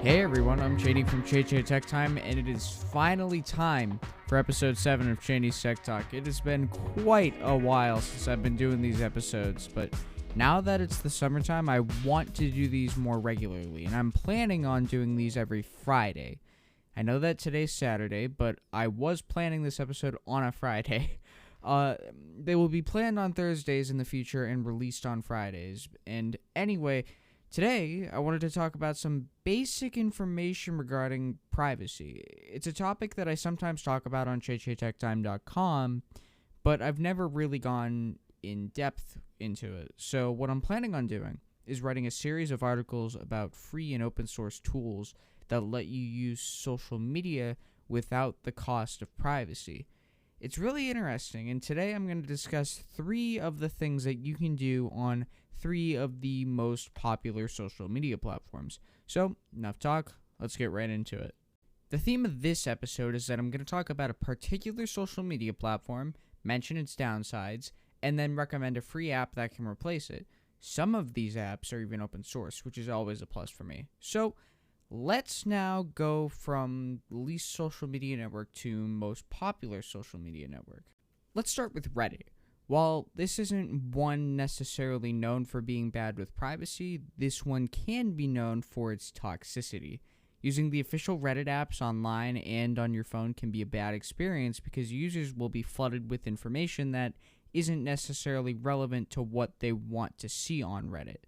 Hey everyone, I'm Cheney from Che Tech Time, and it is finally time for episode 7 of Cheney's Tech Talk. It has been quite a while since I've been doing these episodes, but now that it's the summertime, I want to do these more regularly, and I'm planning on doing these every Friday. I know that today's Saturday, but I was planning this episode on a Friday. They will be planned on Thursdays in the future and released on Fridays. And anyway, today, I wanted to talk about some basic information regarding privacy. It's a topic that I sometimes talk about on CheCheTechTime.com, but I've never really gone in depth into it. So what I'm planning on doing is writing a series of articles about free and open source tools that let you use social media without the cost of privacy. It's really interesting, and today I'm going to discuss 3 of the things that you can do on 3 of the most popular social media platforms. So, enough talk, let's get right into it. The theme of this episode is that I'm going to talk about a particular social media platform, mention its downsides, and then recommend a free app that can replace it. Some of these apps are even open source, which is always a plus for me. So, let's now go from least social media network to most popular social media network. Let's start with Reddit. While this isn't one necessarily known for being bad with privacy, this one can be known for its toxicity. Using the official Reddit apps online and on your phone can be a bad experience because users will be flooded with information that isn't necessarily relevant to what they want to see on Reddit.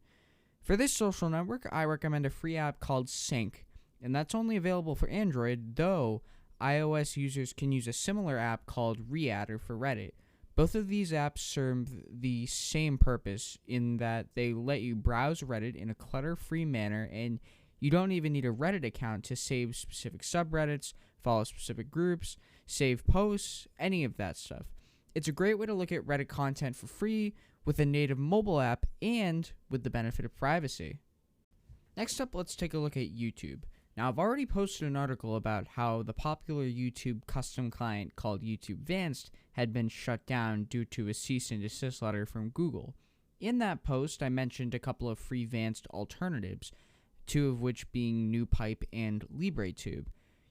For this social network, I recommend a free app called Sync, and that's only available for Android, though iOS users can use a similar app called Readder for Reddit. Both of these apps serve the same purpose in that they let you browse Reddit in a clutter-free manner, and you don't even need a Reddit account to save specific subreddits, follow specific groups, save posts, any of that stuff. It's a great way to look at Reddit content for free with a native mobile app and with the benefit of privacy. Next up, let's take a look at YouTube. Now, I've already posted an article about how the popular YouTube custom client called YouTube Vanced had been shut down due to a cease and desist letter from Google. In that post, I mentioned a couple of free Vanced alternatives, 2 of which being NewPipe and LibreTube.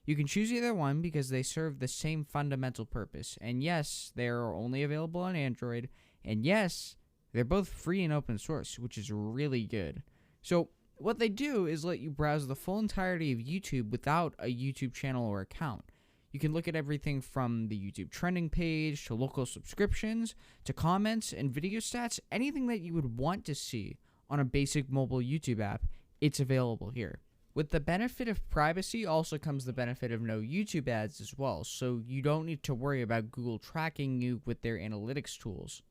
You can choose either one because they serve the same fundamental purpose, and yes, they are only available on Android, and yes, they're both free and open source, which is really good. So, what they do is let you browse the full entirety of YouTube without a YouTube channel or account. You can look at everything from the YouTube trending page to local subscriptions to comments and video stats, anything that you would want to see on a basic mobile YouTube app, it's available here. With the benefit of privacy also comes the benefit of no YouTube ads as well, so you don't need to worry about Google tracking you with their analytics tools.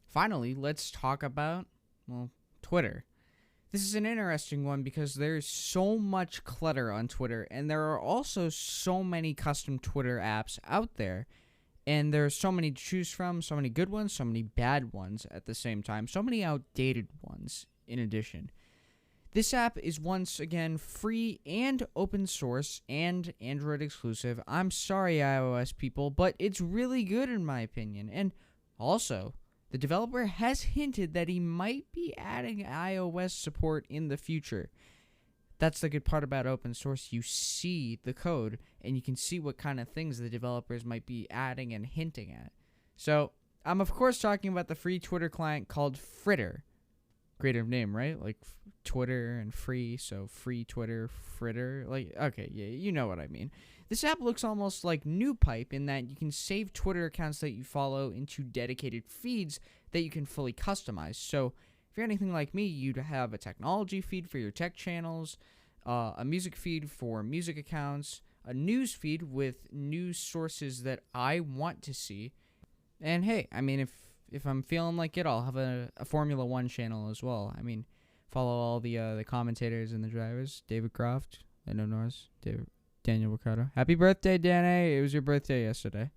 Finally, let's talk about, Twitter. This is an interesting one because there's so much clutter on Twitter, and there are also so many custom Twitter apps out there, and there's so many to choose from, so many good ones, so many bad ones at the same time, so many outdated ones in addition. This app is once again free and open source and Android exclusive. I'm sorry, iOS people, but it's really good in my opinion. And also, the developer has hinted that he might be adding iOS support in the future. That's the good part about open source. You see the code, and you can see what kind of things the developers might be adding and hinting at. So, I'm of course talking about the free Twitter client called Fritter. Creative name, right? Like Twitter and free, so free Twitter, Fritter. Like, okay, yeah, you know what I mean. This app looks almost like NewPipe in that you can save Twitter accounts that you follow into dedicated feeds that you can fully customize. So, if you're anything like me, you'd have a technology feed for your tech channels, a music feed for music accounts, a news feed with news sources that I want to see. And hey, I mean, if I'm feeling like it, I'll have a Formula One channel as well. I mean, follow all the commentators and the drivers. David Croft, Lando Norris, Daniel Ricciardo. Happy birthday, Danny. It was your birthday yesterday.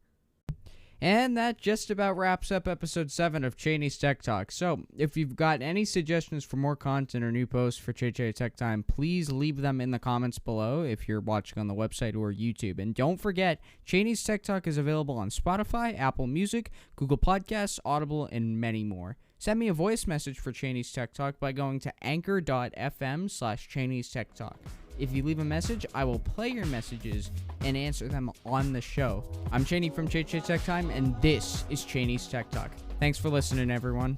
And that just about wraps up episode 7 of Cheney's Tech Talk. So, if you've got any suggestions for more content or new posts for Che Tech Time, please leave them in the comments below if you're watching on the website or YouTube. And don't forget, Cheney's Tech Talk is available on Spotify, Apple Music, Google Podcasts, Audible, and many more. Send me a voice message for Cheney's Tech Talk by going to anchor.fm/Cheney's Tech Talk. If you leave a message, I will play your messages and answer them on the show. I'm Cheney from Che Tech Time, and this is Cheney's Tech Talk. Thanks for listening, everyone.